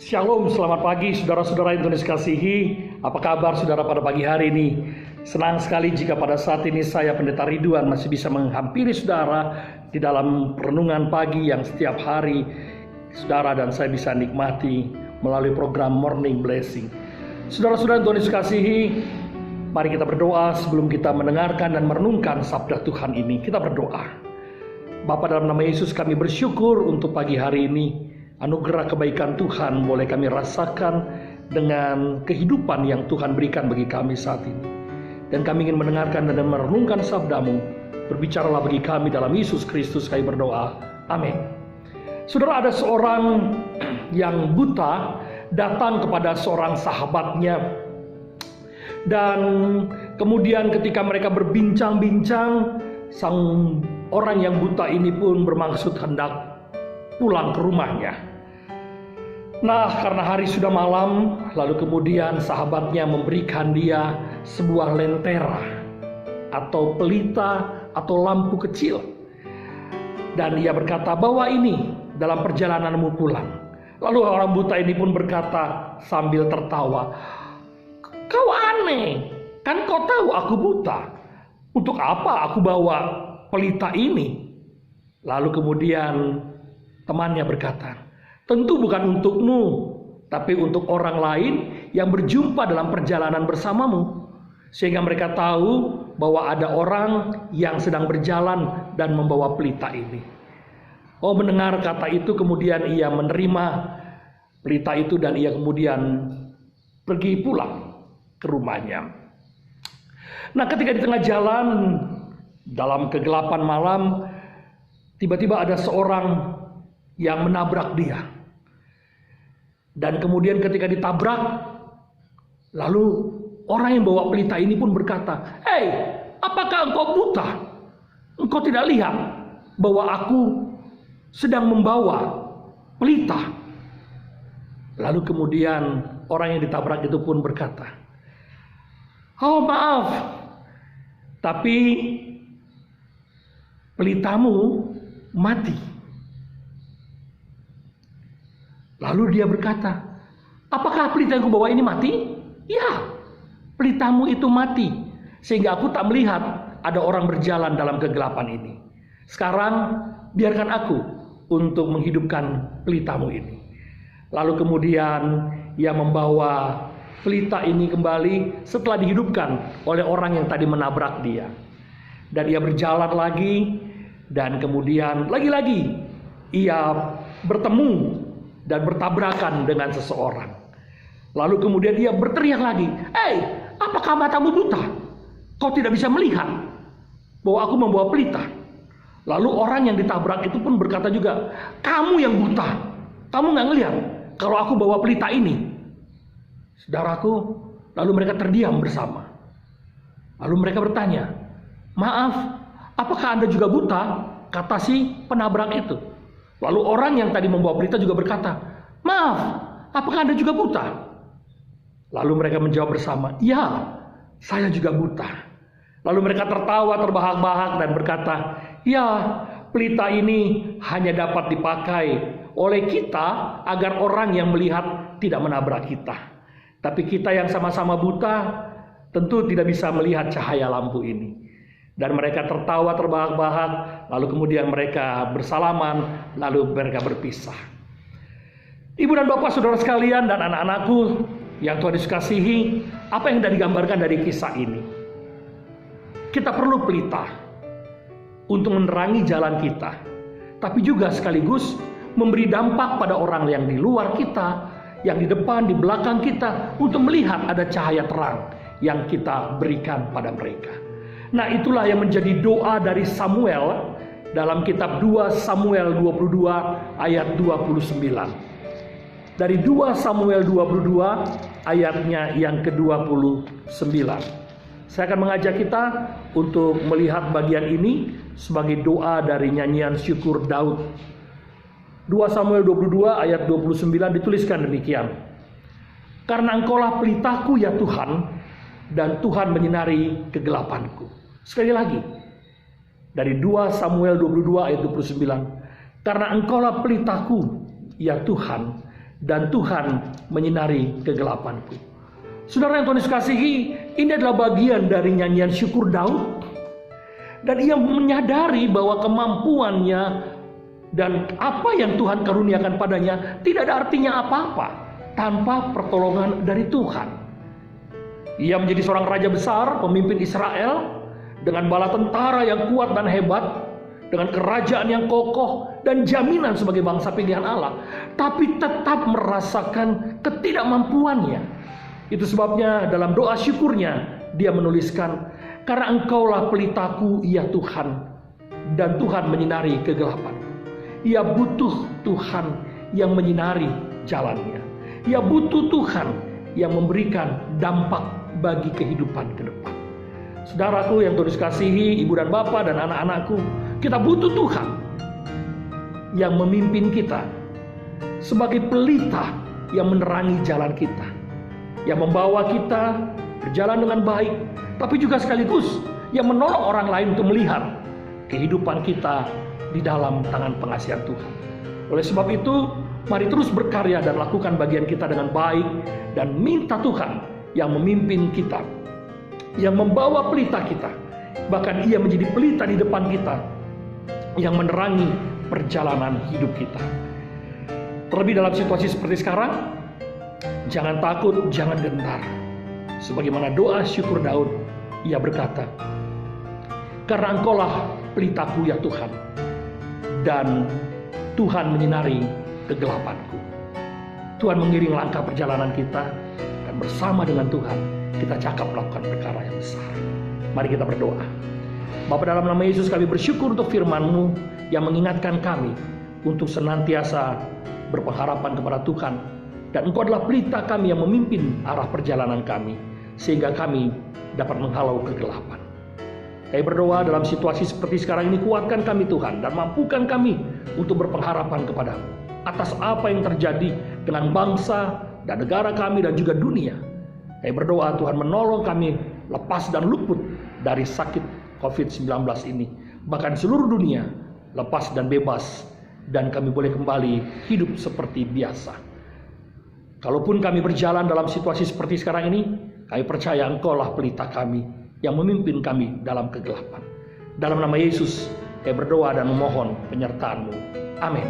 Shalom, selamat pagi saudara-saudara yang Tuhan kasihi. Apa kabar saudara pada pagi hari ini? Senang sekali jika pada saat ini saya Pendeta Ridwan masih bisa menghampiri saudara di dalam renungan pagi yang setiap hari saudara dan saya bisa nikmati melalui program Morning Blessing. Saudara-saudara yang Tuhan kasihi, mari kita berdoa sebelum kita mendengarkan dan merenungkan sabda Tuhan ini. Kita berdoa. Bapa, dalam nama Yesus kami bersyukur untuk pagi hari ini. Anugerah kebaikan Tuhan boleh kami rasakan dengan kehidupan yang Tuhan berikan bagi kami saat ini. Dan kami ingin mendengarkan dan merenungkan sabda-Mu. Berbicaralah bagi kami dalam Yesus Kristus kami berdoa. Amin. Saudara, ada seorang yang buta datang kepada seorang sahabatnya. Dan kemudian ketika mereka berbincang-bincang, sang orang yang buta ini pun bermaksud hendak pulang ke rumahnya. Nah, karena hari sudah malam, lalu kemudian sahabatnya memberikan dia sebuah lentera atau pelita atau lampu kecil. Dan dia berkata, bawa ini dalam perjalananmu pulang. Lalu orang buta ini pun berkata sambil tertawa, kau aneh, kan kau tahu aku buta. Untuk apa aku bawa pelita ini? Lalu kemudian temannya berkata, tentu bukan untukmu, tapi untuk orang lain yang berjumpa dalam perjalanan bersamamu. Sehingga mereka tahu bahwa ada orang yang sedang berjalan dan membawa pelita ini. Oh, mendengar kata itu kemudian ia menerima pelita itu dan ia kemudian pergi pulang ke rumahnya. Nah, ketika di tengah jalan dalam kegelapan malam, tiba-tiba ada seorang yang menabrak dia. Dan kemudian ketika ditabrak, lalu orang yang bawa pelita ini pun berkata, "Hei, apakah engkau buta? Engkau tidak lihat bahwa aku sedang membawa pelita?" Lalu kemudian orang yang ditabrak itu pun berkata, "Oh, maaf, tapi pelitamu mati." Lalu dia berkata, apakah pelita yang kubawa ini mati? Ya, pelitamu itu mati. Sehingga aku tak melihat ada orang berjalan dalam kegelapan ini. Sekarang biarkan aku untuk menghidupkan pelitamu ini. Lalu kemudian ia membawa pelita ini kembali setelah dihidupkan oleh orang yang tadi menabrak dia. Dan ia berjalan lagi dan kemudian lagi-lagi ia bertemu dan bertabrakan dengan seseorang. Lalu kemudian dia berteriak lagi, "Hei, apakah matamu buta? Kau tidak bisa melihat bahwa aku membawa pelita?" Lalu orang yang ditabrak itu pun berkata juga, "Kamu yang buta, kamu nggak ngelihat kalau aku bawa pelita ini?" Saudaraku, lalu mereka terdiam bersama. Lalu mereka bertanya, "Maaf, apakah Anda juga buta?" Kata si penabrak itu. Lalu orang yang tadi membawa pelita juga berkata, "Maaf, apakah Anda juga buta?" Lalu mereka menjawab bersama, "Ya, saya juga buta." Lalu mereka tertawa terbahak-bahak dan berkata, "Ya, pelita ini hanya dapat dipakai oleh kita agar orang yang melihat tidak menabrak kita. Tapi kita yang sama-sama buta tentu tidak bisa melihat cahaya lampu ini." Dan mereka tertawa terbahak-bahak, lalu kemudian mereka bersalaman, lalu mereka berpisah. Ibu dan bapak, saudara sekalian, dan anak-anakku yang Tuhan kasihi, apa yang sudah digambarkan dari kisah ini? Kita perlu pelita untuk menerangi jalan kita, tapi juga sekaligus memberi dampak pada orang yang di luar kita, yang di depan, di belakang kita, untuk melihat ada cahaya terang yang kita berikan pada mereka. Nah, itulah yang menjadi doa dari Samuel dalam kitab 2 Samuel 22 ayat 29. Dari 2 Samuel 22 ayatnya yang ke-29. Saya akan mengajak kita untuk melihat bagian ini sebagai doa dari nyanyian syukur Daud. 2 Samuel 22 ayat 29 dituliskan demikian. Karena Engkaulah pelitaku ya Tuhan, dan Tuhan menyinari kegelapanku. Sekali lagi, dari 2 Samuel 22 ayat 29. Karena Engkaulah pelitaku ya Tuhan, dan Tuhan menyinari kegelapanku. Saudara yang Tuhan kasihi, ini adalah bagian dari nyanyian syukur Daud. Dan ia menyadari bahwa kemampuannya dan apa yang Tuhan karuniakan padanya tidak ada artinya apa-apa tanpa pertolongan dari Tuhan. Ia menjadi seorang raja besar, pemimpin Israel, dengan bala tentara yang kuat dan hebat, dengan kerajaan yang kokoh dan jaminan sebagai bangsa pilihan Allah, tapi tetap merasakan ketidakmampuannya. Itu sebabnya dalam doa syukurnya dia menuliskan, karena Engkaulah pelitaku ya Tuhan, dan Tuhan menyinari kegelapanku. Ia butuh Tuhan yang menyinari jalannya. Ia butuh Tuhan yang memberikan dampak bagi kehidupan ke depan. Saudaraku yang Tuhan kasihi, ibu dan bapak dan anak-anakku, kita butuh Tuhan yang memimpin kita sebagai pelita yang menerangi jalan kita, yang membawa kita berjalan dengan baik, tapi juga sekaligus yang menolong orang lain untuk melihat kehidupan kita di dalam tangan pengasihan Tuhan. Oleh sebab itu, mari terus berkarya dan lakukan bagian kita dengan baik, dan minta Tuhan yang memimpin kita, yang membawa pelita kita, bahkan ia menjadi pelita di depan kita yang menerangi perjalanan hidup kita. Terlebih dalam situasi seperti sekarang, jangan takut, jangan gentar. Sebagaimana doa syukur Daud, ia berkata, karena Engkaulah pelitaku ya Tuhan, dan Tuhan menyinari kegelapanku. Tuhan mengiring langkah perjalanan kita, dan bersama dengan Tuhan kita cakap melakukan perkara yang besar. Mari kita berdoa. Bapa, dalam nama Yesus kami bersyukur untuk firman-Mu yang mengingatkan kami untuk senantiasa berpengharapan kepada Tuhan, dan Engkau adalah pelita kami yang memimpin arah perjalanan kami, sehingga kami dapat menghalau kegelapan. Kami berdoa dalam situasi seperti sekarang ini, kuatkan kami Tuhan, dan mampukan kami untuk berpengharapan kepada-Mu atas apa yang terjadi dengan bangsa dan negara kami dan juga dunia. Kami berdoa Tuhan menolong kami lepas dan luput dari sakit COVID-19 ini, bahkan seluruh dunia lepas dan bebas, dan kami boleh kembali hidup seperti biasa. Kalaupun kami berjalan dalam situasi seperti sekarang ini, kami percaya Engkaulah pelita kami yang memimpin kami dalam kegelapan. Dalam nama Yesus, kami berdoa dan memohon penyertaan-Mu. Amin.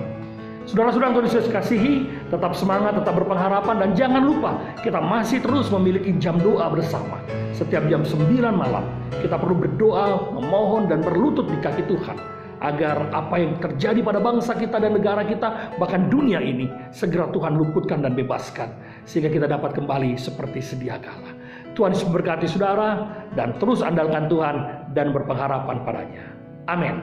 Saudara-saudara yang Tuhan Yesus kasihi, tetap semangat, tetap berpengharapan, dan jangan lupa kita masih terus memiliki jam doa bersama. Setiap jam 9 malam, kita perlu berdoa, memohon, dan berlutut di kaki Tuhan, agar apa yang terjadi pada bangsa kita dan negara kita, bahkan dunia ini, segera Tuhan luputkan dan bebaskan, sehingga kita dapat kembali seperti sedia kala. Tuhan Yesus memberkati saudara, dan terus andalkan Tuhan dan berpengharapan padanya. Amin.